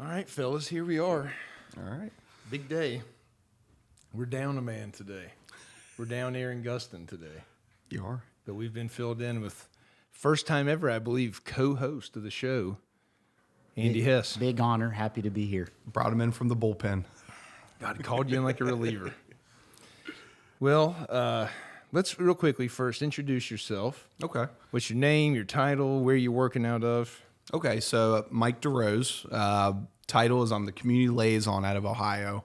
All right, fellas, here we are. All right. Big day. We're down a man today. We're down Aaron Gustin today. You are? But we've been filled in with, first time ever, I believe, co-host of the show, Andy Hess. Big honor. Happy to be here. Brought him in from the bullpen. God, called you in like a reliever. Well, let's real quickly first introduce yourself. Okay. What's your name, your title, where you're working out of? Okay, so Mike DeRose. Title is I'm the community liaison out of Ohio.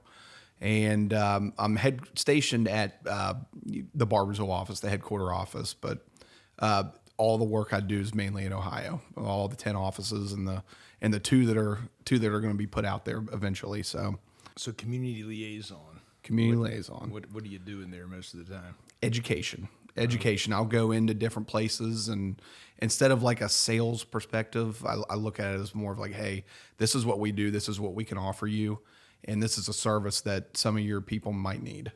And I'm stationed at the Barboursville office, the headquarter office. But all the work I do is mainly in Ohio. All the 10 offices and the two that are going to be put out there eventually. So community liaison. Community liaison. What do you do in there most of the time? Education. I'll go into different places, and instead of like a sales perspective, I look at it as more of like, hey, this is what we do. This is what we can offer you. And this is a service that some of your people might need.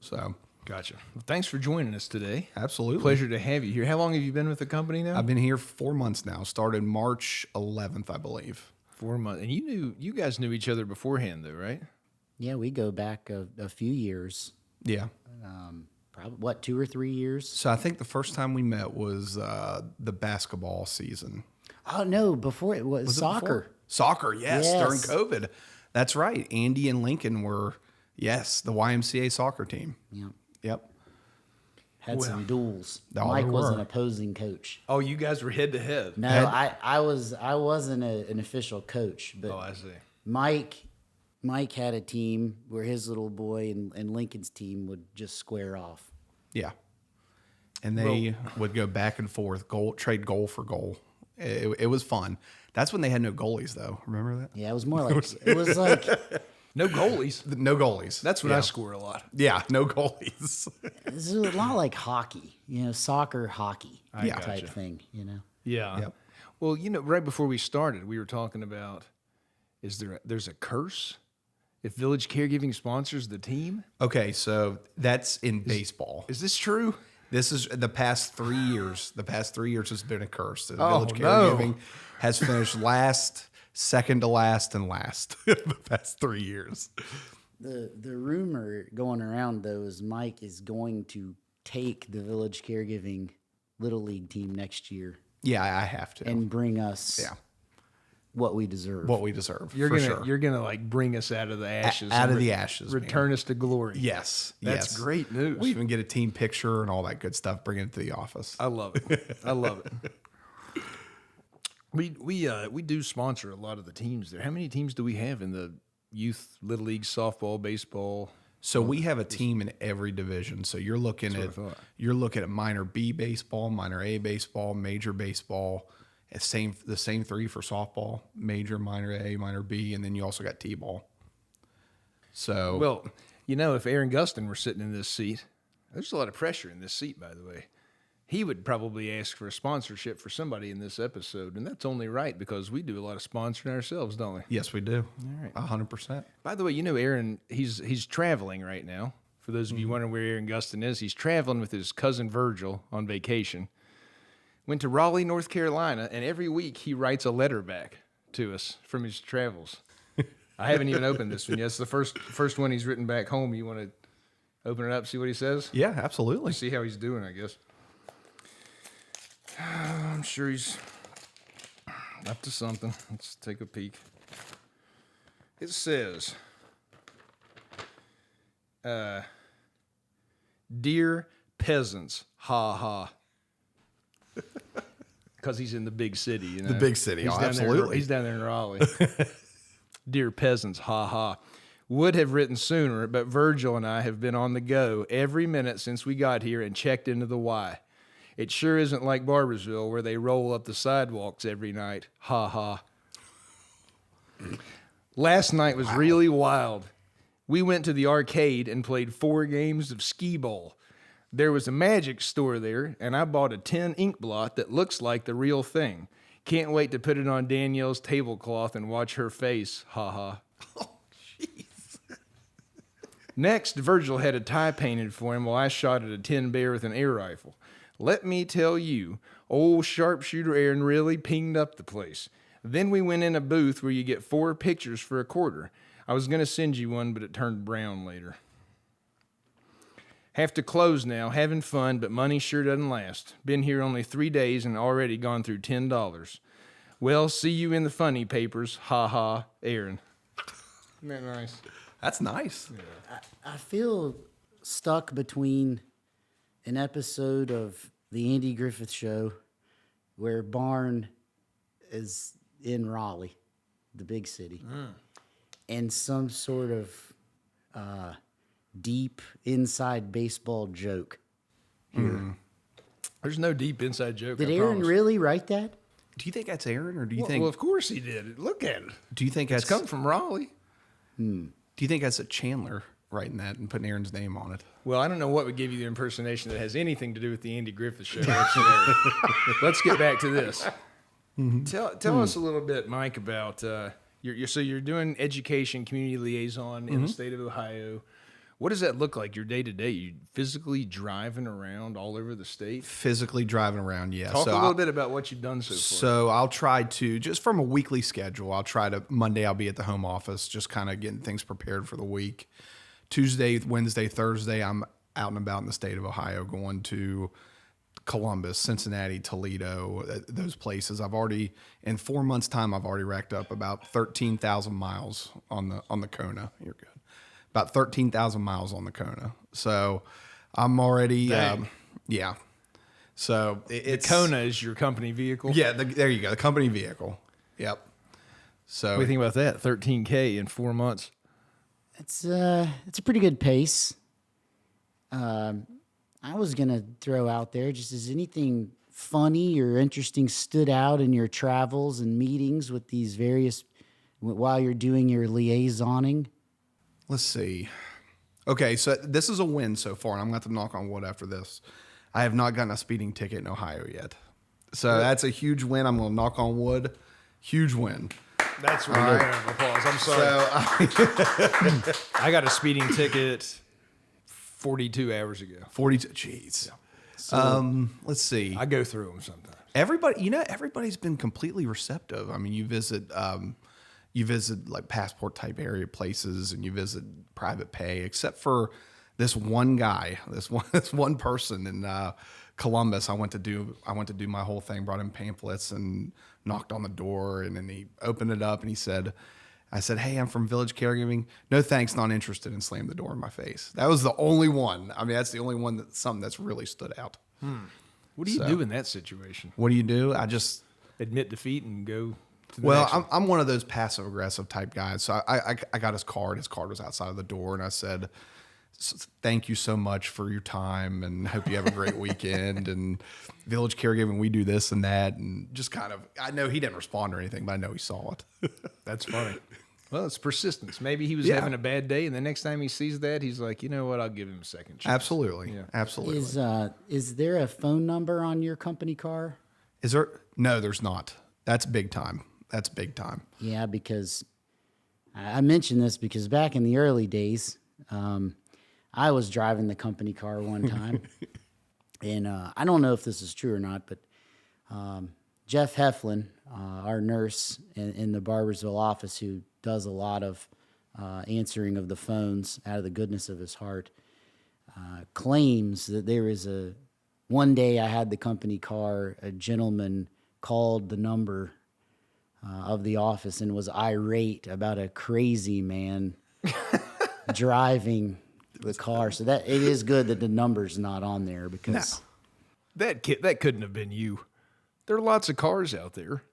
So, gotcha. Well, thanks for joining us today. Absolutely. Pleasure to have you here. How long have you been with the company now? I've been here 4 months now. Started March 11th, I believe. 4 months. And you guys knew each other beforehand, though, right? Yeah, we go back a few years. Yeah. Probably, 2 or 3 years? So I think the first time we met was the basketball season. Oh, no, before it was soccer. Soccer, yes, during Yes. COVID. That's right. Andy and Lincoln were, the YMCA soccer team. Yeah. Yep. Had some duels. Oh, Mike there was were. an opposing coach. Oh, you guys were head to head. No, I wasn't an official coach, but Oh, I see. Mike had a team where his little boy and Lincoln's team would just square off. Yeah. And they would go back and forth, trade goal for goal. It was fun. That's when they had no goalies, though. Remember that? Yeah, it was more like it was like No goalies. No goalies. That's when I score a lot. Yeah, no goalies. it's a lot like hockey, soccer hockey Yeah. type Gotcha. thing, Yeah. Yep. Well, right before we started, we were talking about there's a curse if Village Caregiving sponsors the team? Okay, so that's in baseball. Is this true? This is the past 3 years. The past 3 years has been a curse. The Oh, Village no. Caregiving has finished last, second to last, and last the past 3 years. The rumor going around though is Mike is going to take the Village Caregiving Little League team next year Yeah, I have to. and bring us what we deserve. What we deserve. You're for gonna sure. you're gonna like bring us out of the ashes. Out and of the ashes, man. return us to glory. Yes. That's yes. great news. We even get a team picture and all that good stuff, bring it to the office. I love it. I love it. We do sponsor a lot of the teams there. How many teams do we have in the youth little league softball, baseball? So we have a team in every division. So you're looking at minor B baseball, minor A baseball, major baseball. The same three for softball: major, minor A, minor B, and then you also got T-ball. So Well, if Aaron Gustin were sitting in this seat, there's a lot of pressure in this seat, by the way. He would probably ask for a sponsorship for somebody in this episode, and that's only right because we do a lot of sponsoring ourselves, don't we? yes, we do. All right. 100%. By the way, Aaron, he's traveling right now. For those of you wondering where Aaron Gustin is, he's traveling with his cousin Virgil on vacation. Went to Raleigh, North Carolina, and every week he writes a letter back to us from his travels. I haven't even opened this one yet. It's the first one he's written back home. You want to open it up, see what he says? Yeah, absolutely. See how he's doing, I guess. I'm sure he's up to something. Let's take a peek. It says, "Dear peasants, ha ha." Because he's in the big city, The big city, He's oh, down absolutely. He's down there in Raleigh. Dear peasants, ha ha. Would have written sooner, but Virgil and I have been on the go every minute since we got here and checked into the Y. It sure isn't like Barboursville where they roll up the sidewalks every night. Ha ha. Last night was really wild. We went to the arcade and played 4 games of skee ball. There was a magic store there, and I bought a tin ink blot that looks like the real thing. Can't wait to put it on Danielle's tablecloth and watch her face. Ha ha. Oh, jeez. Next, Virgil had a tie painted for him while I shot at a tin bear with an air rifle. Let me tell you, old sharpshooter Aaron really pinged up the place. Then we went in a booth where you get 4 pictures for a quarter. I was going to send you one, but it turned brown later. Have to close now. Having fun, but money sure doesn't last. Been here only 3 days and already gone through $10. Well, see you in the funny papers. Ha ha, Aaron. Isn't that nice? That's nice. Yeah. I feel stuck between an episode of the Andy Griffith Show where Barn is in Raleigh, the big city, and some sort of deep inside baseball joke here. There's no deep inside joke. Did I Aaron promise. really write that? Do you think that's Aaron, or do you Well, think? well, of course he did. Look at it. Do you think It's that's come from Raleigh. Do you think that's a Chandler writing that and putting Aaron's name on it? Well, I don't know what would give you the impersonation that has anything to do with the Andy Griffith Show. Let's get back to this. Tell us a little bit, Mike, about you're doing education, community liaison in the state of Ohio. What does that look like your day to day? You physically driving around all over the state? Physically driving around, yeah. Talk a little bit about what you've done so far. So I'll try to, just from a weekly schedule, Monday I'll be at the home office, just kind of getting things prepared for the week. Tuesday, Wednesday, Thursday, I'm out and about in the state of Ohio, going to Columbus, Cincinnati, Toledo, those places. In 4 months' time, I've already racked up about 13,000 miles on the Kona. You're good. About 13,000 miles on the Kona. So I'm already, yeah. So it's the Kona is your company vehicle? Yeah, there you go. The company vehicle. Yep. So What do you think about that? 13K in 4 months. It's a pretty good pace. I was gonna throw out there, just as anything funny or interesting stood out in your travels and meetings with these various while you're doing your liaisoning. let's see. Okay, so this is a win so far, and I'm going to have to knock on wood after this. I have not gotten a speeding ticket in Ohio yet. So that's a huge win. I'm going to knock on wood. Huge win. That's really a round of applause. I'm sorry. So I got a speeding ticket 42 hours ago. 42. Jeez. Let's see. I go through them sometimes. Everybody's been completely receptive. I mean, you visit like passport type area places, and you visit private pay, except for this one guy, this one person in Columbus. I went to do my whole thing, brought him pamphlets and knocked on the door, and then he opened it up and I said, "Hey, I'm from Village Caregiving. No thanks, not interested," and slammed the door in my face. That was the only one. I mean, that's the only one that's really stood out. What do you do in that situation? What do you do? I just Admit defeat and go to the Well, next one? I'm one of those passive aggressive type guys. So I got his card. His card was outside of the door, and I said, "Thank you so much for your time, and hope you have a great weekend." And Village Caregiving, we do this and that, and just kind of. I know he didn't respond or anything, but I know he saw it. That's funny. Well, it's persistence. Maybe he was Yeah. having a bad day, and the next time he sees that, he's like, you know what? I'll give him a second chance. Absolutely, Yeah. absolutely. Is there a phone number on your company car? Is there? No, there's not. That's big time. That's big time. Yeah, because I mentioned this because back in the early days, I was driving the company car one time, and I don't know if this is true or not, but Jeff Heflin, our nurse in the Barbersville office, who does a lot of answering of the phones out of the goodness of his heart, claims that there is one day I had the company car, a gentleman called the number of the office and was irate about a crazy man driving the car. So that it is good that the number's not on there, because That couldn't have been you. There are lots of cars out there.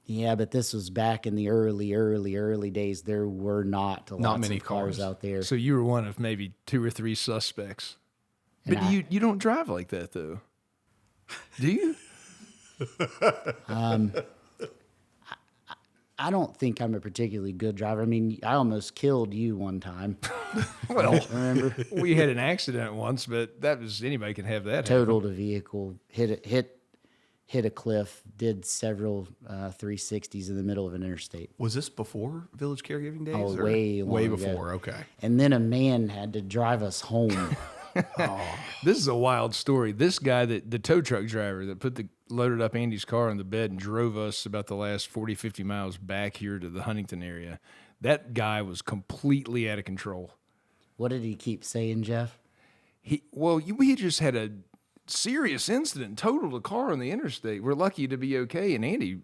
yeah, but this was back in the early days. There were not lots many of cars cars. out there. So you were one of maybe 2 or 3 suspects. But And you don't drive like that, though. Do you? I don't think I'm a particularly good driver. I mean, I almost killed you one time. Well, Remember? we had an accident once, but that was anybody can have that. happen. Totaled a vehicle, hit a cliff, did several 360s in the middle of an interstate. Was this before Village Caregiving days? Oh, or way long way ago. before. Okay. And then a man had to drive us home This is a wild story. This guy, the tow truck driver that loaded up Andy's car on the bed and drove us about the last 40, 50 miles back here to the Huntington area, that guy was completely out of control. What did he keep saying, Jeff? We just had a serious incident, totaled a car on the interstate. We're lucky to be okay. And Andy,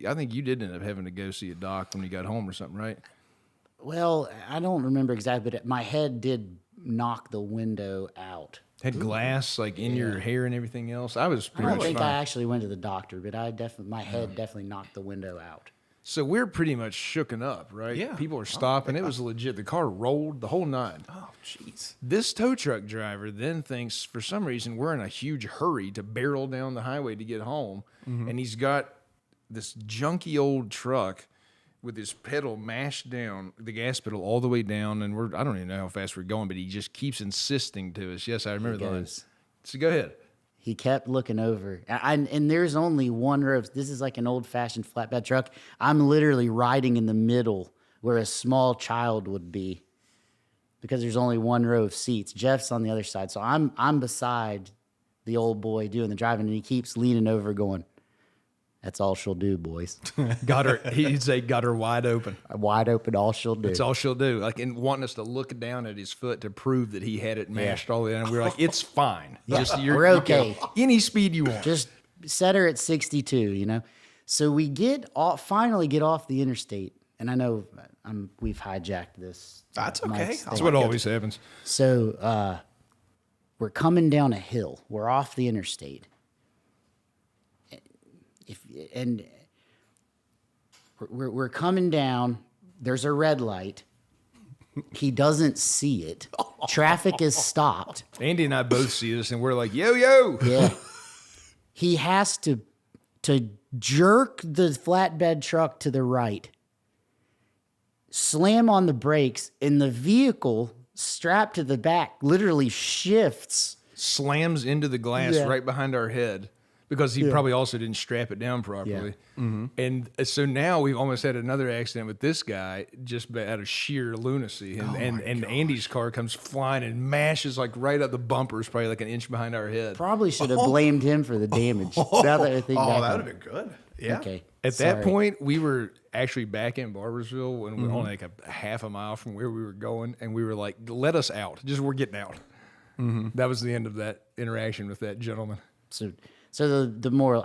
I think you did end up having to go see a doc when you got home or something, right? Well, I don't remember exactly, but my head did knock the window out. Had glass like in your hair and everything else. I was I pretty don't much think fine. I actually went to the doctor, but my head definitely knocked the window out. So we're pretty much shooken up, right? Yeah. People are stopping. It was legit. The car rolled the whole nine. Oh, jeez. This tow truck driver then thinks for some reason we're in a huge hurry to barrel down the highway to get home. And he's got this junky old truck with his pedal mashed down, the gas pedal all the way down. And I don't even know how fast we're going, but he just keeps insisting to us. Yes, I remember the lines. So go ahead. He kept looking over. And there's only one row. This is like an old-fashioned flatbed truck. I'm literally riding in the middle where a small child would be because there's only one row of seats. Jeff's on the other side. So I'm beside the old boy doing the driving, and he keeps leaning over going, "That's all she'll do, boys." He'd say, got her wide open. Wide open, all she'll do. That's all she'll do. And wanting us to look down at his foot to prove that he had it mashed all the way down. We were like, it's fine. We're okay. Any speed you want. Just set her at 62, So we finally get off the interstate. And I know we've hijacked this. That's okay. Mike's That's thing. what always happens. So we're coming down a hill. We're off the interstate. We're coming down. There's a red light. He doesn't see it. Traffic is stopped. Andy and I both see this, and we're like, yo, yo. Yeah. He has to jerk the flatbed truck to the right, slam on the brakes, and the vehicle strapped to the back literally shifts. Slams into the glass right behind our head because he probably also didn't strap it down properly. And so now we've almost had another accident with this guy just out of sheer lunacy. And Andy's car comes flying and mashes like right up the bumpers, probably like an inch behind our head. Probably should have blamed him for the damage. Now that I think back that on would have it. been good. Yeah. Okay. At Sorry. that point, we were actually back in Barbersville and we were only like a half a mile from where we were going. And we were like, let us out. We're getting out. That was the end of that interaction with that gentleman. So the moral,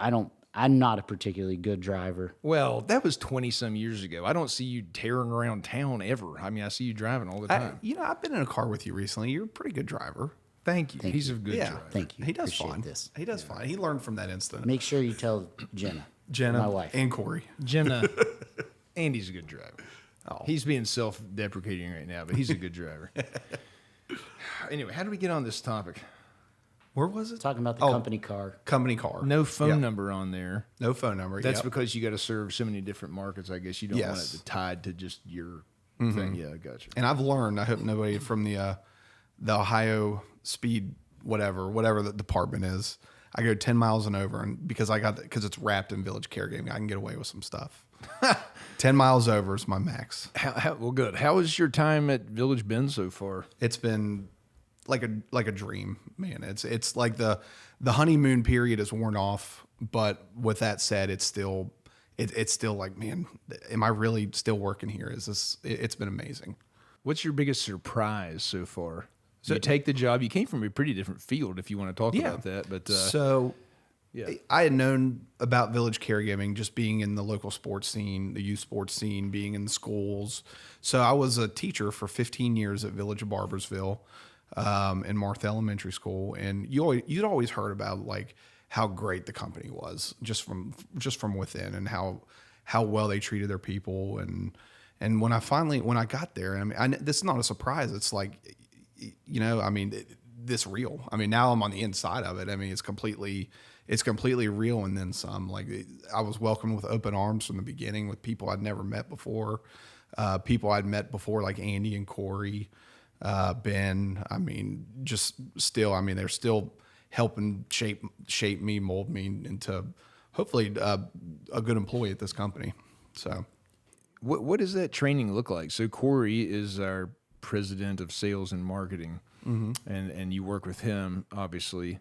I'm not a particularly good driver. Well, that was 20 some years ago. I don't see you tearing around town ever. I mean, I see you driving all the time. I've been in a car with you recently. You're a pretty good driver. Thank you. He's a good driver. Thank you. He does Appreciate fine. this. He does fine. He learned from that incident. Make sure you tell Jenna, my wife. and Corey. Jenna, Andy's a good driver. He's being self-deprecating right now, but he's a good driver. Anyway, how do we get on this topic? Where was it? Talking about the company car. Company car. No phone number on there. No phone number. That's because you got to serve so many different markets. I guess you don't want it tied to just your thing. Yeah, I gotcha. And I've learned. I hope nobody from the Ohio Speed whatever the department is. I go 10 miles and over, and because it's wrapped in Village Care Game, I can get away with some stuff. 10 miles over is my max. Well, good. How was your time at Village Bend so far? It's been like a dream, man. It's like the honeymoon period is worn off, but with that said, it's still like, man, am I really still working here? It's been amazing. What's your biggest surprise so far? So you take the job. You came from a pretty different field, if you want to talk about that. But I had known about Village Caregiving just being in the local sports scene, the youth sports scene, being in the schools. So I was a teacher for 15 years at Village of Barbersville, in Martha Elementary School, and you'd always heard about like how great the company was just from within, and how well they treated their people, and when I got there, I mean, this is not a surprise. It's like, this real. I mean, now I'm on the inside of it. I mean, it's completely real, and then some. Like, I was welcomed with open arms from the beginning with people I'd never met before, people I'd met before like Andy and Corey, Ben. I mean, they're still helping shape me, mold me into hopefully a good employee at this company. So, what does that training look like? So Corey is our president of sales and marketing, and you work with him, obviously.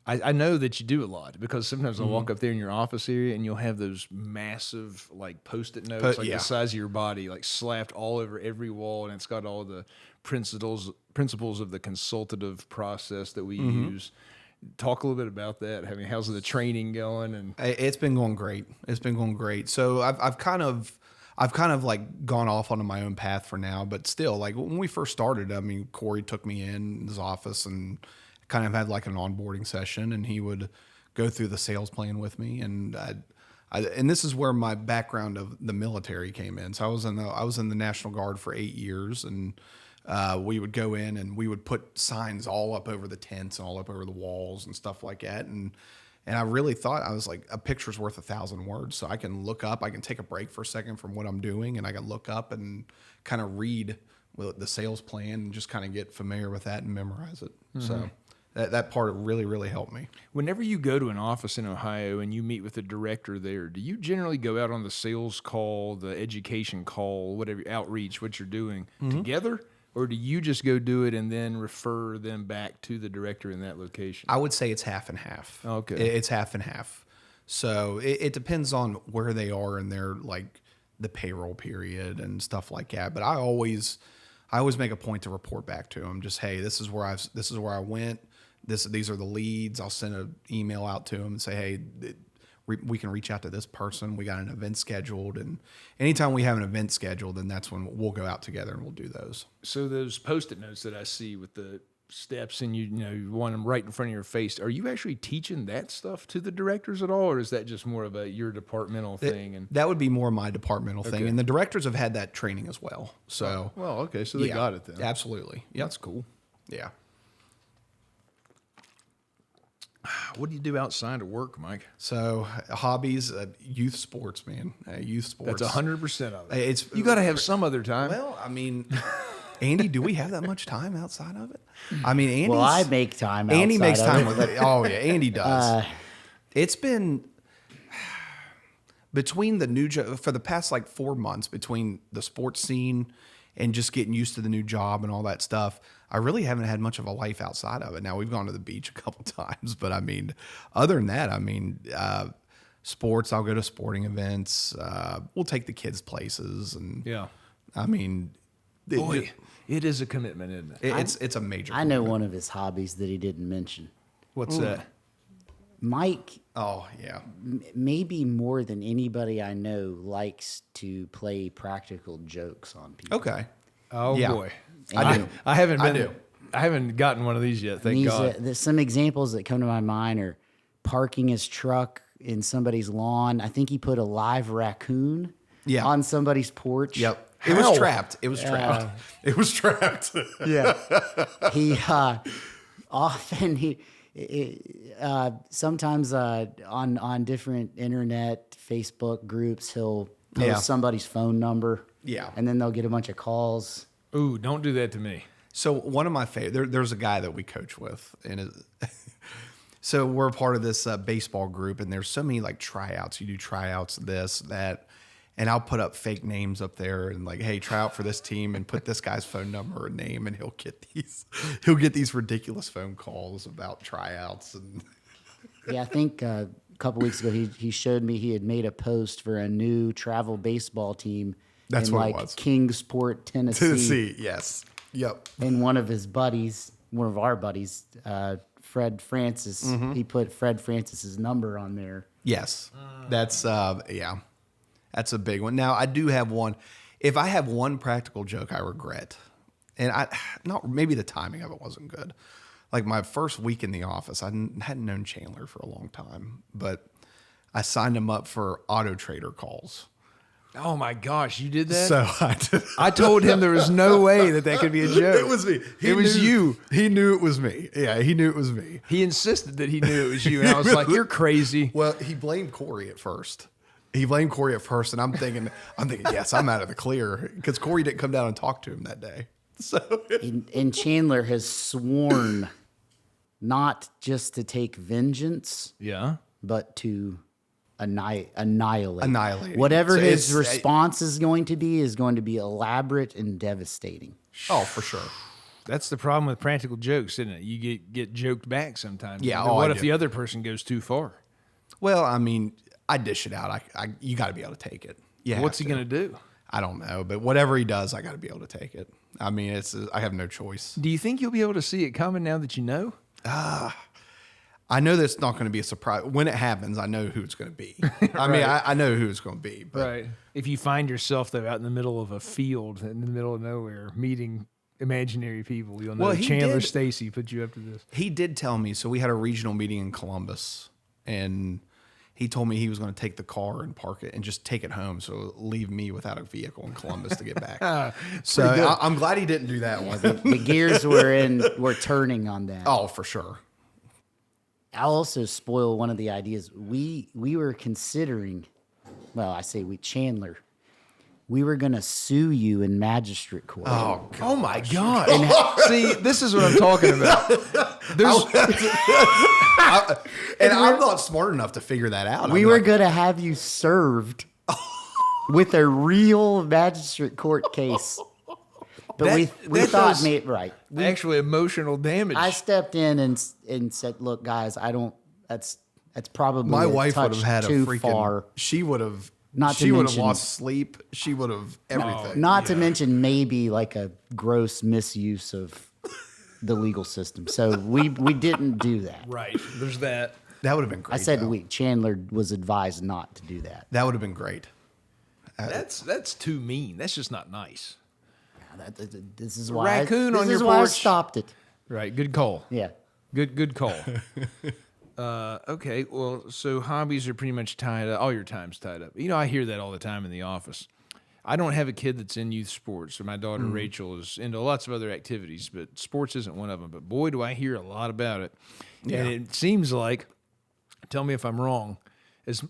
I know that you do a lot because sometimes I'll walk up there in your office area and you'll have those massive like Post-it notes, like the size of your body, like slapped all over every wall, and it's got all the principles of the consultative process that we use. Talk a little bit about that. I mean, how's the training going? And it's been going great. It's been going great. So I've kind of like gone off onto my own path for now, but still, like when we first started, I mean, Corey took me in his office and kind of had like an onboarding session, and he would go through the sales plan with me. And and this is where my background of the military came in. So I was in the National Guard for 8 years, and we would go in and we would put signs all up over the tents and all up over the walls and stuff like that. And I really thought, I was like, a picture's worth 1,000 words. So I can look up, I can take a break for a second from what I'm doing, and I can look up and kind of read the sales plan and just kind of get familiar with that and memorize it. So that part really, really helped me. whenever you go to an office in Ohio and you meet with the director there, do you generally go out on the sales call, the education call, whatever, outreach, what you're doing together? Or do you just go do it and then refer them back to the director in that location? I would say it's half and half. Okay. It's half and half. So it depends on where they are in their, like, the payroll period and stuff like that. But I always make a point to report back to them. Just, hey, this is where I went. These are the leads. I'll send an email out to them and say, hey, we can reach out to this person. We got an event scheduled, and anytime we have an event scheduled, then that's when we'll go out together and we'll do those. So those Post-it notes that I see with the steps and you want them right in front of your face, are you actually teaching that stuff to the directors at all, or is that just more of your departmental thing? And that would be more my departmental thing, and the directors have had that training as well. So, well, okay, so they got it then. Absolutely. Yep. That's cool. Yeah. What do you do outside of work, Mike? So hobbies, youth sports, man. Youth sports. That's 100% of it. It's You got to have some other time. Well, I mean, Andy, do we have that much time outside of it? I mean, Andy's, Well, I make time. Andy makes time with with it. Oh yeah, Andy does. It's been between the new job for the past like 4 months, between the sports scene and just getting used to the new job and all that stuff. I really haven't had much of a life outside of it. Now, we've gone to the beach a couple times, but I mean, other than that, I mean, sports, I'll go to sporting events. We'll take the kids places. And Yeah. I mean, Boy, it is a commitment, isn't it? it's a major I know commitment. one of his hobbies that he didn't mention. What's that? Mike, Oh, yeah. maybe more than anybody I know, likes to play practical jokes on people. Okay. Oh, Yeah. boy. I do. I haven't I been. do. I haven't gotten one of these yet, thank God. There's some examples that come to my mind are parking his truck in somebody's lawn. I think he put a live raccoon on somebody's porch. Yep. It was trapped. It was trapped. It was trapped. Yeah. He often sometimes on different internet Facebook groups he'll post somebody's phone number. Yeah. And then they'll get a bunch of calls. Ooh, don't do that to me. So one of my favorite, there's a guy that we coach with, and so we're a part of this baseball group, and there's so many like tryouts. You do tryouts, this, that, and I'll put up fake names up there and like, hey, try out for this team, and put this guy's phone number and name, and he'll get these ridiculous phone calls about tryouts. And Yeah, I think a couple weeks ago he showed me he had made a post for a new travel baseball team. That's in what it like was. Kingsport, Tennessee. Yes, yep. And one of our buddies, Fred Francis, he put Fred Francis's number on there. Yes, that's that's a big one. Now I do have one. If I have one practical joke I regret, and maybe the timing of it wasn't good. Like my first week in the office, I hadn't known Chandler for a long time, but I signed him up for Auto Trader calls. Oh my gosh, you did that? So I did. I told him there was no way that could be a joke. It was me. It was you. He knew it was me. Yeah, he knew it was me. He insisted that he knew it was you, and I was like, "You're crazy." Well, he blamed Corey at first. And I'm thinking, yes, I'm out of the clear, because Corey didn't come down and talk to him that day. So And Chandler has sworn not just to take vengeance, Yeah. but to annihilate. Whatever So his response is going to be elaborate and devastating. Oh, for sure. That's the problem with practical jokes, isn't it? You get joked back sometimes. Yeah. What if the other person goes too far? Well, I mean, I dish it out. You got to be able to take it. Yeah. What's he going to do? I don't know, but whatever he does, I got to be able to take it. I mean, I have no choice. Do you think you'll be able to see it coming now that you know? I know that's not going to be a surprise. When it happens, I know who it's going to be. I mean, I know who it's going to be. But Right. If you find yourself, though, out in the middle of a field in the middle of nowhere meeting imaginary people, you'll know Chandler Stacy put you up to this. He did tell me. So we had a regional meeting in Columbus, and he told me he was going to take the car and park it and just take it home. So leave me without a vehicle in Columbus to get back. So I'm glad he didn't do that one. The gears were turning on that. Oh, for sure. I'll also spoil one of the ideas. We were considering, well, I say Chandler, we were going to sue you in magistrate court. Oh my God. See, this is what I'm talking about. I'm not smart enough to figure that out. We were going to have you served with a real magistrate court case. But we thought, right. Actually, emotional damage. I stepped in and said, "Look, guys, that's probably my wife would have had a too freaking. far. She would have. Not she to would have mention- lost sleep. She would have everything. Not to mention maybe like a gross misuse of the legal system. So we didn't do that. Right. There's that. That would have been great. I said though. Chandler was advised not to do that. That would have been great. That's too mean. That's just not nice. This is why Raccoon this on is your why I porch. stopped it. Right. Good call. Yeah. Good call. Okay. Well, so hobbies are pretty much tied up. All your time's tied up. You know, I hear that all the time in the office. I don't have a kid that's in youth sports, so my daughter Rachel is into lots of other activities, but sports isn't one of them. But boy, do I hear a lot about it. Yeah. And it seems like, tell me if I'm wrong,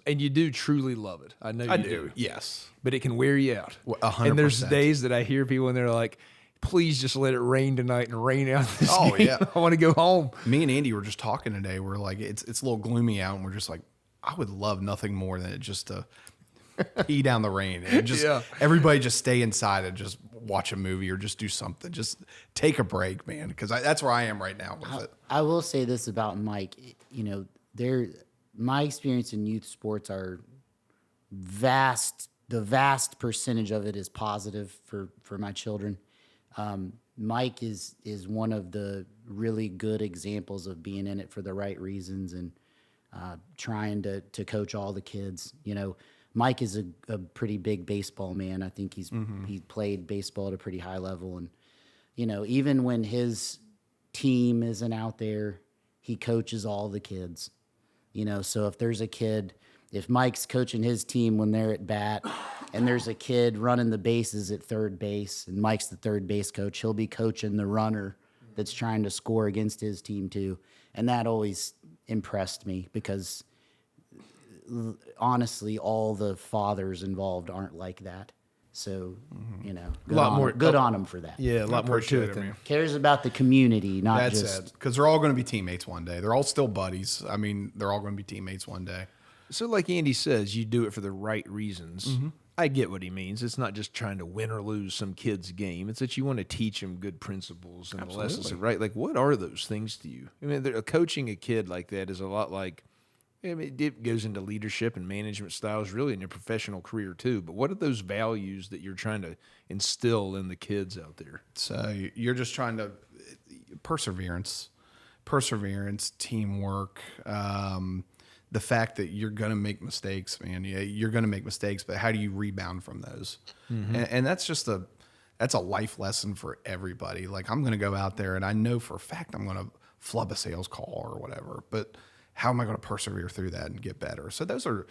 and you do truly love it. I know you do. Yes. But it can wear you out. 100%. And there's days that I hear people and they're like, please just let it rain tonight and rain out this game. Yeah. I want to go home. Me and Andy were just talking today. We're like, it's a little gloomy out, and we're just like, I would love nothing more than it just to pee down the rain and just everybody just stay inside and just watch a movie or just do something. Just take a break, man, because that's where I am right now with it. I will say this about Mike. You know, my experience in youth sports are vast. The vast percentage of it is positive for my children. Mike is one of the really good examples of being in it for the right reasons and trying to coach all the kids. You know, Mike is a pretty big baseball man. I think he played baseball at a pretty high level, and you know, even when his team isn't out there, he coaches all the kids. You know, so if there's a kid, if Mike's coaching his team when they're at bat, and there's a kid running the bases at third base, and Mike's the third base coach, he'll be coaching the runner that's trying to score against his team too. And that always impressed me because honestly, all the fathers involved aren't like that. So, you know, good on him for that. Yeah, a lot more to it than Cares about the community, not That's just it, because they're all going to be teammates one day. They're all still buddies. I mean, they're all going to be teammates one day. So like Andy says, you do it for the right reasons. I get what he means. It's not just trying to win or lose some kid's game. It's that you want to teach them good principles and lessons, right? Like, what are those things to you? I mean, coaching a kid like that is a lot like, I mean, it goes into leadership and management styles really in your professional career too. But what are those values that you're trying to instill in the kids out there? So you're just trying to perseverance, teamwork, the fact that you're going to make mistakes, man. Yeah, you're going to make mistakes, but how do you rebound from those? And that's just that's a life lesson for everybody. Like, I'm going to go out there and I know for a fact I'm going to flub a sales call or whatever, but how am I going to persevere through that and get better? So those are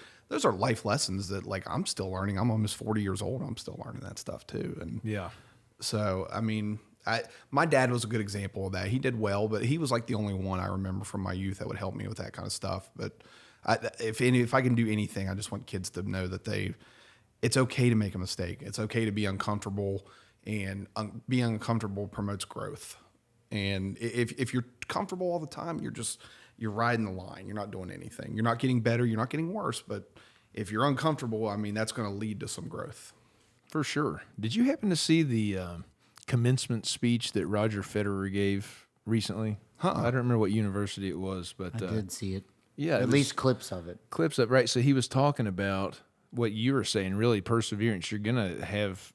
life lessons that, like, I'm still learning. I'm almost 40 years old. I'm still learning that stuff too. And Yeah. so, I mean, my dad was a good example of that. He did well, but he was like the only one I remember from my youth that would help me with that kind of stuff. But if I can do anything, I just want kids to know that it's okay to make a mistake. It's okay to be uncomfortable, and being uncomfortable promotes growth. And if you're comfortable all the time, you're you're riding the line. You're not doing anything. You're not getting better. You're not getting worse. But if you're uncomfortable, I mean, that's going to lead to some growth. For sure. Did you happen to see the commencement speech that Roger Federer gave recently? I don't remember what university it was, but I did see it. yeah, At least clips of it. clips up, right? So he was talking about what you were saying, really perseverance. You're going to have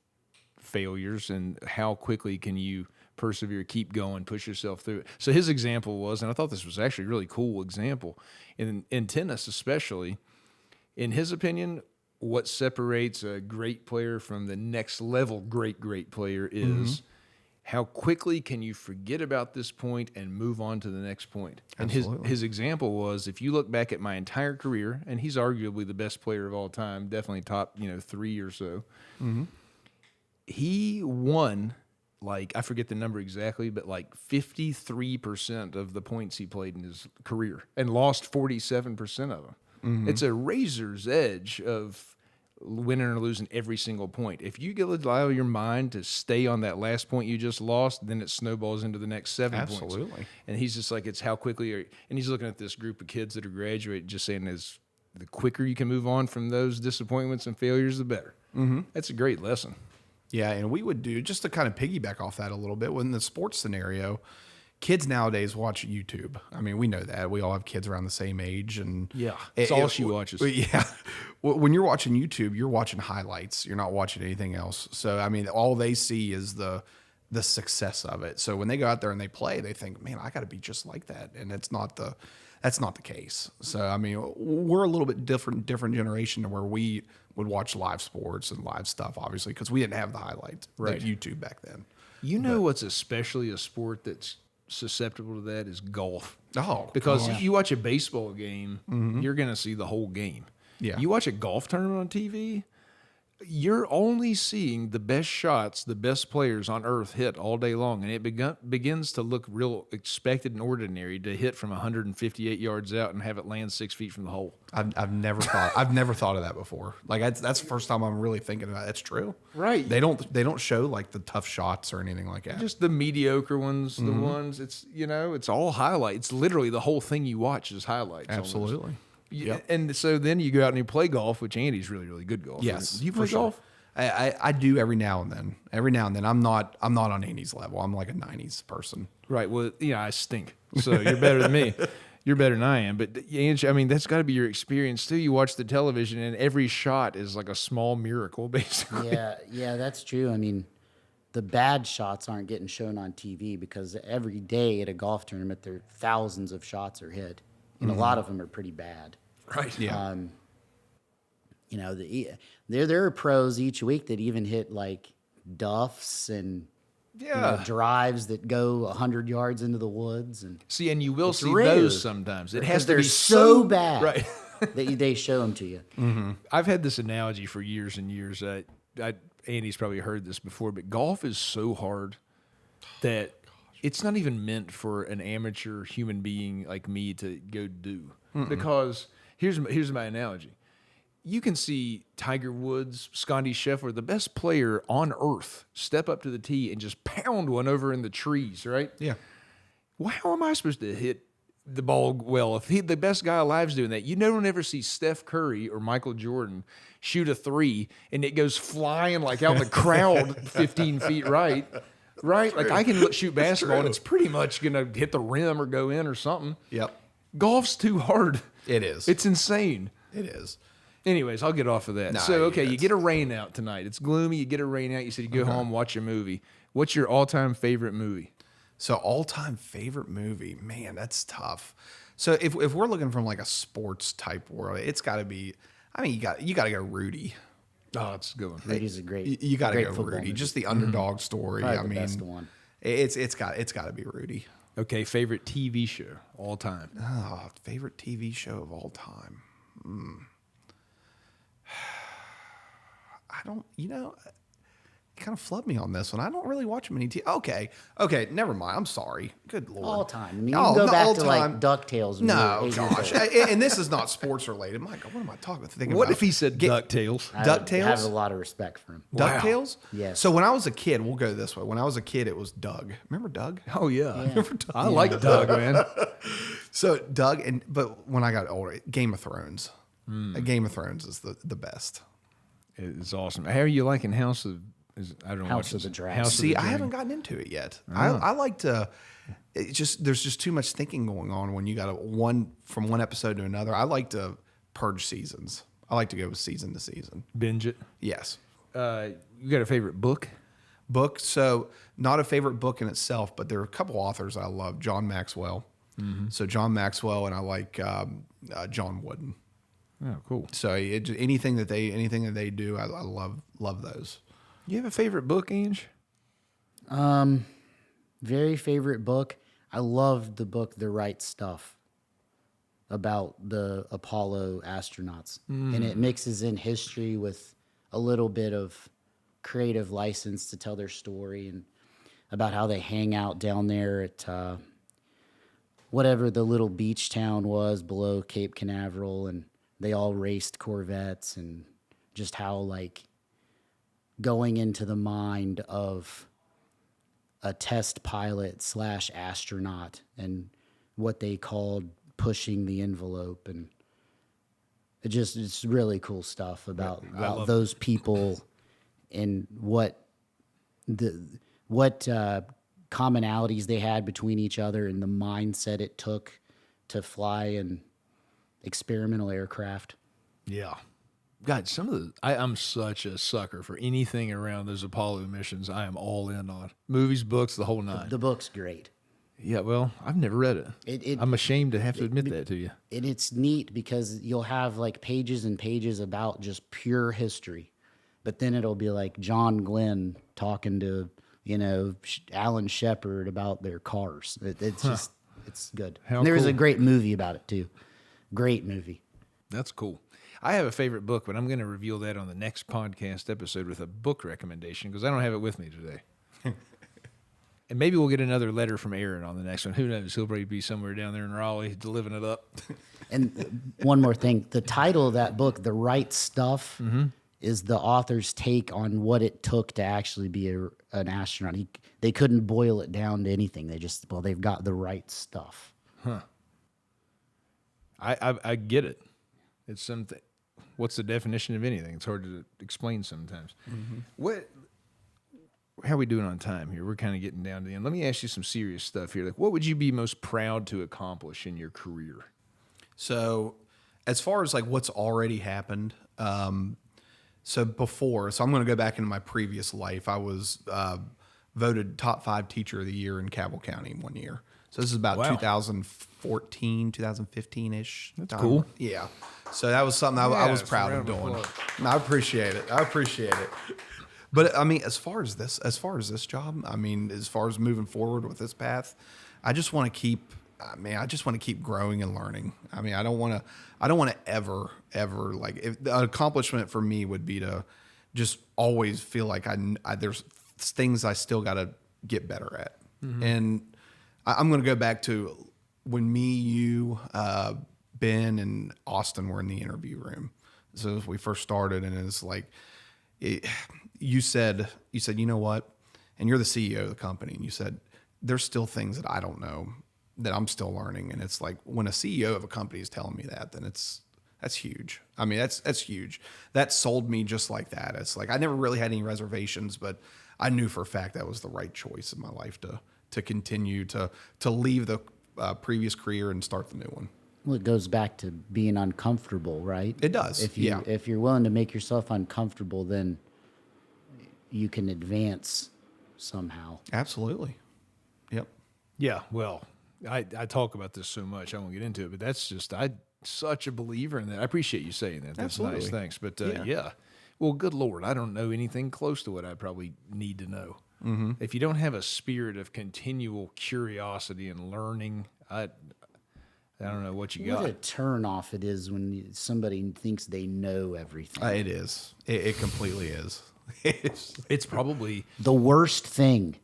failures, and how quickly can you persevere, keep going, push yourself through it. So his example was, and I thought this was actually a really cool example, in tennis especially, in his opinion, what separates a great player from the next level great player is how quickly can you forget about this point and move on to the next point. And his example was, if you look back at my entire career, and he's arguably the best player of all time, definitely top 3 or so, he won, like, I forget the number exactly, but like 53% of the points he played in his career and lost 47% of them. It's a razor's edge of winning or losing every single point. If you allow your mind to stay on that last point you just lost, then it snowballs into the next 7 points. Absolutely. And he's just like, it's how quickly and he's looking at this group of kids that are graduating, just saying, is the quicker you can move on from those disappointments and failures, the better. That's a great lesson. Yeah, and we would do, just to kind of piggyback off that a little bit, in the sports scenario, kids nowadays watch YouTube. I mean, we know that. We all have kids around the same age. And it's all she watches. Yeah. When you're watching YouTube, you're watching highlights. You're not watching anything else. So, I mean, all they see is the success of it. So when they go out there and they play, they think, man, I got to be just like that. And that's not the case. So, I mean, we're a little bit different generation to where we would watch live sports and live stuff, obviously, because we didn't have the highlights like YouTube back then. What's especially a sport that's susceptible to that is golf. Oh, because you watch a baseball game, you're going to see the whole game. Yeah. You watch a golf tournament on TV, you're only seeing the best shots, the best players on earth hit all day long, and it begins to look real expected and ordinary to hit from 158 yards out and have it land 6 feet from the hole. I've never thought of that before. Like that's the first time I'm really thinking about it. That's true. Right. They don't show like the tough shots or anything like that. Just the mediocre ones, the ones it's all highlights. It's literally the whole thing you watch is highlights. Absolutely. Almost. And so then you go out and you play golf, which Andy's really, really good golf. Yes. Do you play golf? I do every now and then. Every now and then. I'm not on Andy's level. I'm like a 90s person. Right. Well, I stink. So you're better than me. You're better than I am. But Angie, I mean, that's got to be your experience too. You watch the television, and every shot is like a small miracle, basically. Yeah, that's true. I mean, the bad shots aren't getting shown on TV because every day at a golf tournament, there thousands of shots are hit, and a lot of them are pretty bad. Right. Yeah. There are pros each week that even hit like duffs and drives that go 100 yards into the woods. And see, and you will see rare. those sometimes. It has to they're be so bad, right? that they show them to you. I've had this analogy for years and years. Andy's probably heard this before, but golf is so hard that it's not even meant for an amateur human being like me to go do. Because here's my analogy. You can see Tiger Woods, Scottie Scheffler, the best player on earth, step up to the tee and just pound one over in the trees, right? Yeah. Well, how am I supposed to hit the ball well if the best guy alive is doing that? You don't ever see Steph Curry or Michael Jordan shoot a three and it goes flying like out in the crowd 15 feet right? Like I can shoot basketball and it's pretty much going to hit the rim or go in or something. Yep. Golf's too hard. It is. It's insane. It is. Anyways, I'll get off of that. Nah, So, okay, you get a rain out tonight. It's gloomy. You get a rain out. You said you go home, watch a movie. What's your all-time favorite movie? So all-time favorite movie, man, that's tough. So if we're looking from like a sports type world, it's got to be. I mean, you got to go Rudy. Oh, it's a good one. Rudy's a great. You got to great go football Rudy. movie. Just the underdog story. Probably I the mean, best one. it's got to be Rudy. Okay, favorite TV show all time. Oh, favorite TV show of all time. I don't. kind of flubbed me on this one. I don't really watch many TV. Okay, never mind. I'm sorry. Good Lord. All time. I mean, you can go back to like DuckTales. when you No, were 8 years gosh. old. And this is not sports related. My God, what am I thinking What about? if he said DuckTales? I have DuckTales? a lot of respect for him. Wow. DuckTales? Yes. So when I was a kid, we'll go this way. When I was a kid, it was Doug. Remember Doug? Oh yeah. I like Doug, man. So Doug, but when I got older, Game of Thrones. Game of Thrones is the best. It's awesome. How are you liking House of? I don't know. House of the Dragon. See, I haven't gotten into it yet. I like to. There's just too much thinking going on when you got from one episode to another. I like to purge seasons. I like to go with season to season. Binge it. Yes. You got a favorite book? Book. So not a favorite book in itself, but there are a couple authors I love. John Maxwell. So John Maxwell, and I like John Wooden. Oh, cool. So anything that they do, I love those. You have a favorite book, Ange? Very favorite book. I love the book The Right Stuff about the Apollo astronauts. And it mixes in history with a little bit of creative license to tell their story and about how they hang out down there at whatever the little beach town was below Cape Canaveral, and they all raced Corvettes, and just how like going into the mind of a test pilot / astronaut and what they called pushing the envelope. And it's really cool stuff about those people and what commonalities they had between each other and the mindset it took to fly an experimental aircraft. Yeah. God, I'm such a sucker for anything around those Apollo missions. I am all in on movies, books, the whole nine. The book's great. Yeah, well, I've never read it. I'm ashamed to have to admit that to you. And it's neat because you'll have like pages and pages about just pure history, but then it'll be like John Glenn talking to, Alan Shepard about their cars. It's just, it's good. How And there was a cool. great movie about it too. Great movie. That's cool. I have a favorite book, but I'm going to reveal that on the next podcast episode with a book recommendation because I don't have it with me today. And maybe we'll get another letter from Aaron on the next one. Who knows? He'll probably be somewhere down there in Raleigh living it up. And one more thing, the title of that book, The Right Stuff, is the author's take on what it took to actually be an astronaut. They couldn't boil it down to anything. They've got the right stuff. I get it. It's something. What's the definition of anything? It's hard to explain sometimes. How are we doing on time here? We're kind of getting down to the end. Let me ask you some serious stuff here. Like, what would you be most proud to accomplish in your career? So as far as like what's already happened, so I'm going to go back into my previous life. I was voted top 5 teacher of the year in Cabell County one year. So this is about Wow. 2014, 2015-ish. That's cool. Yeah. So that was something I was Yes, proud of round of doing. applause. No, I appreciate it. But I mean, as far as this job, I mean, as far as moving forward with this path, I just want to keep growing and learning. I mean, I don't want to ever like, if the accomplishment for me would be to just always feel like there's things I still got to get better at. And I'm going to go back to when me, you, Ben, and Austin were in the interview room. So we first started, and it's like, you said, you know what? And you're the CEO of the company, and you said, there's still things that I don't know that I'm still learning. And it's like, when a CEO of a company is telling me that, then that's huge. I mean, that's huge. That sold me just like that. It's like, I never really had any reservations, but I knew for a fact that was the right choice in my life to continue to leave the previous career and start the new one. Well, it goes back to being uncomfortable, right? It does. If you're willing to make yourself uncomfortable, then you can advance somehow. Absolutely. Yep. Yeah, well, I talk about this so much, I won't get into it, but that's just, I'm such a believer in that. I appreciate you saying that. That's Absolutely. nice. Thanks. But Yeah. yeah. Well, good Lord, I don't know anything close to what I probably need to know. Mm-hmm. If you don't have a spirit of continual curiosity and learning, I don't know what you got. What a turn off it is when somebody thinks they know everything. It is. It completely is. It's probably The worst thing.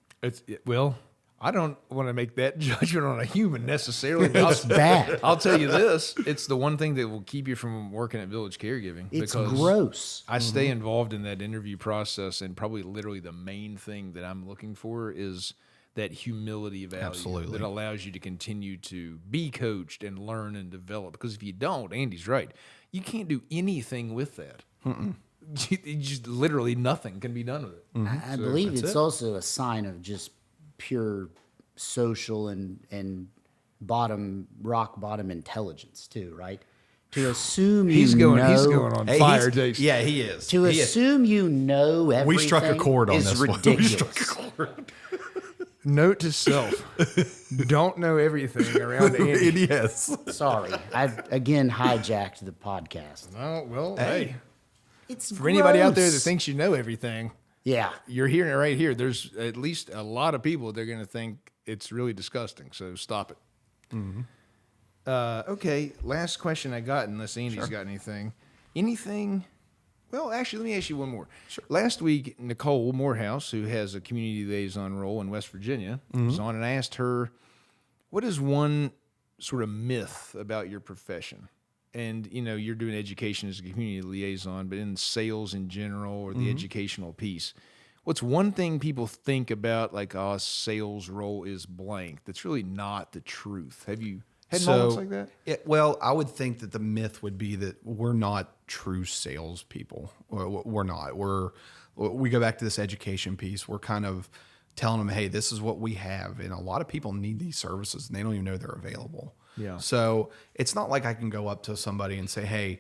well, I don't want to make that judgment on a human necessarily. But It's bad. I'll tell you this: it's the one thing that will keep you from working at Village Caregiving. It's because gross. I stay involved in that interview process, and probably literally the main thing that I'm looking for is that humility value Absolutely. that allows you to continue to be coached and learn and develop. Because if you don't, Andy's right, you can't do anything with that. You just literally nothing can be done with it. I believe it's also a sign of just pure social and rock bottom intelligence too, right? To assume He's you going. know, He's going on fire, Jason. Yeah, he is. to He is. assume you know everything. We struck a chord on is this one. We ridiculous. struck a chord. Note to self: don't know everything around Andy. Yes. Sorry, I've again hijacked the podcast. Oh well, hey. It's For anybody out there that gross. thinks you know everything, yeah, you're hearing it right here. There's at least a lot of people that are going to think it's really disgusting. So stop it. Okay, last question I got, unless Andy's got anything. Anything? Well, actually, let me ask you one more. Sure. Last week, Nicole Morehouse, who has a community liaison role in West Virginia, was on, and I asked her, what is one sort of myth about your profession? And, you know, you're doing education as a community liaison, but in sales in general or the educational piece, what's one thing people think about, like, oh, a sales role is blank, that's really not the truth? Have you had moments like that? Well, I would think that the myth would be that we're not true salespeople. We're not. We go back to this education piece. We're kind of telling them, hey, this is what we have. And a lot of people need these services and they don't even know they're available. Yeah. So it's not like I can go up to somebody and say, hey,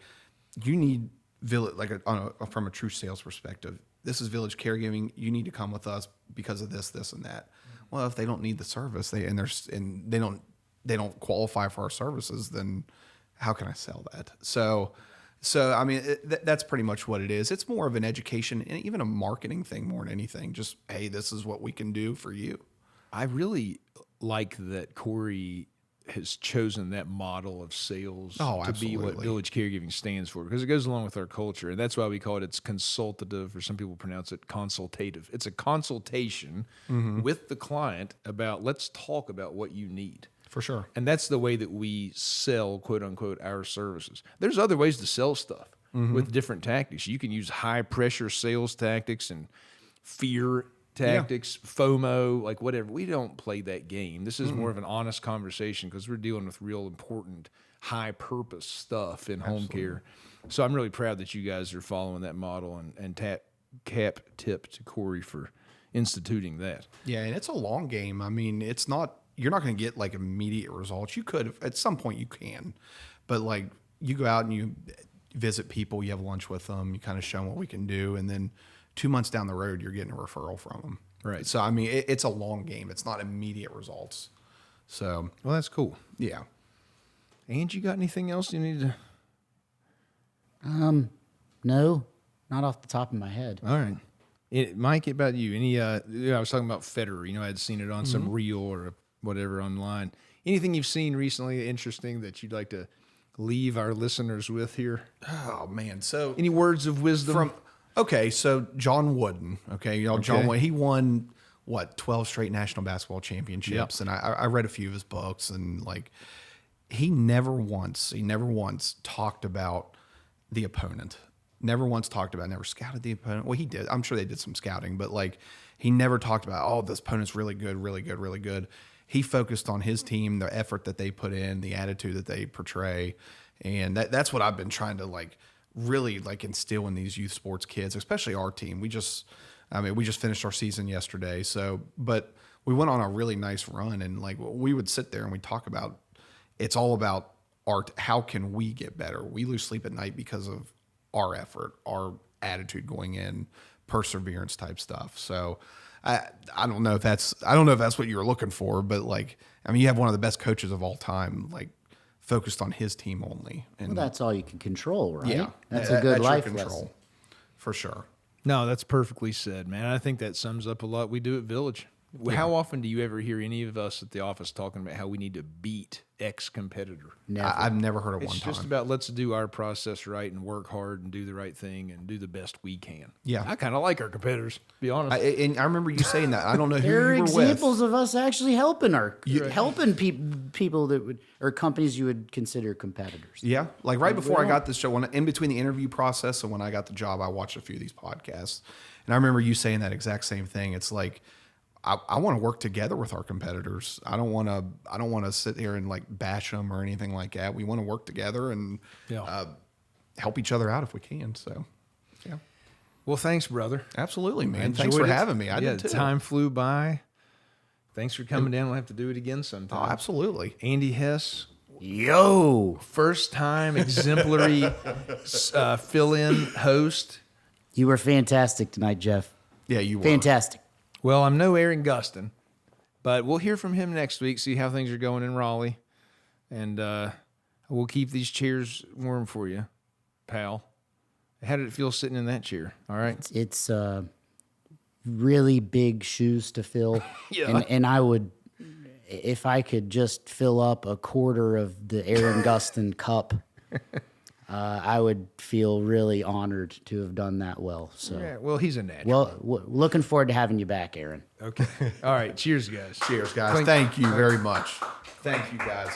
you need from a true sales perspective, this is Village Caregiving. You need to come with us because of this, this, and that. Well, if they don't need the service, they don't qualify for our services, then how can I sell that? So I mean, that's pretty much what it is. It's more of an education and even a marketing thing more than anything. Just, hey, this is what we can do for you. I really like that Corey has chosen that model of sales to be what absolutely. Village Caregiving stands for, because it goes along with our culture. And that's why we call it, it's consultative, or some people pronounce it consultative. It's a consultation with the client about, let's talk about what you need. For sure. And that's the way that we sell, quote unquote, our services. There's other ways to sell stuff with different tactics. You can use high pressure sales tactics and fear tactics, FOMO, like whatever. We don't play that game. This is more of an honest conversation because we're dealing with real important, high purpose stuff in home care. So I'm really proud that you guys are following that model, and cap tip to Corey for instituting that. Yeah, and it's a long game. I mean, it's not, you're not going to get like immediate results. You could, at some point you can, but like you go out and you visit people, you have lunch with them, you kind of show them what we can do. And then 2 months down the road, you're getting a referral from them. Right. So, I mean, it's a long game. It's not immediate results. So, Well, that's cool. yeah. And you got anything else you need to? no, not off the top of my head. All right. Mike, about you? Any? I was talking about Federer. You know, I had seen it on some reel or whatever online. Anything you've seen recently interesting that you'd like to leave our listeners with here? Oh, man. So, Any words of wisdom? so John Wooden, John Okay. Wooden, he won, 12 straight national basketball championships. And I read a few of his books, and like, he never once talked about the opponent. Never scouted the opponent. Well, he did. I'm sure they did some scouting, but like, he never talked about, oh, this opponent's really good, really good, really good. He focused on his team, the effort that they put in, the attitude that they portray. And that's what I've been trying to like really like instill in these youth sports kids, especially our team. We just finished our season yesterday. But we went on a really nice run, and like we would sit there and we talk about, it's all about art. How can we get better? We lose sleep at night because of our effort, our attitude going in, perseverance type stuff. So I don't know if that's what you were looking for, but like, I mean, you have one of the best coaches of all time, like focused on his team only. And Well, that's all you can control, right? yeah, That's a good your life lesson. for sure. No, that's perfectly said, man. I think that sums up a lot we do at Village. How often do you ever hear any of us at the office talking about how we need to beat X competitor? Never. I've never heard of It's one just time. about let's do our process right and work hard and do the right thing and do the best we can. Yeah. I kind of like our competitors, to be honest. And I remember you saying that. I don't know who There are you were examples with. of us actually helping people that would, or companies you would consider competitors. Yeah, like right before I got this show, in between the interview process and when I got the job, I watched a few of these podcasts, and I remember you saying that exact same thing. It's like I want to work together with our competitors. I don't want to sit here and like bash them or anything like that. We want to work together and help each other out if we can. So, yeah, Well, thanks, brother. absolutely, man. Enjoyed Thanks for it. having me. I yeah, did too. time flew by. Thanks for coming down. We'll have to do it again Oh, sometime. absolutely. Andy Hess, Yo, first time exemplary fill-in host. you were fantastic tonight, Jeff. Yeah, you were. Fantastic. Well, I'm no Aaron Gustin, but we'll hear from him next week, see how things are going in Raleigh. And we'll keep these chairs warm for you, pal. How did it feel sitting in that chair? All right. It's really big shoes to fill. Yeah. And I would, if I could just fill up a quarter of the Aaron Gustin cup, I would feel really honored to have done that well. So, Yeah, well, he's a natural. well, looking forward to having you back, Aaron. Okay. All right. Cheers, guys. Cheers, guys. Clink. Thank you very much. Thank you, guys.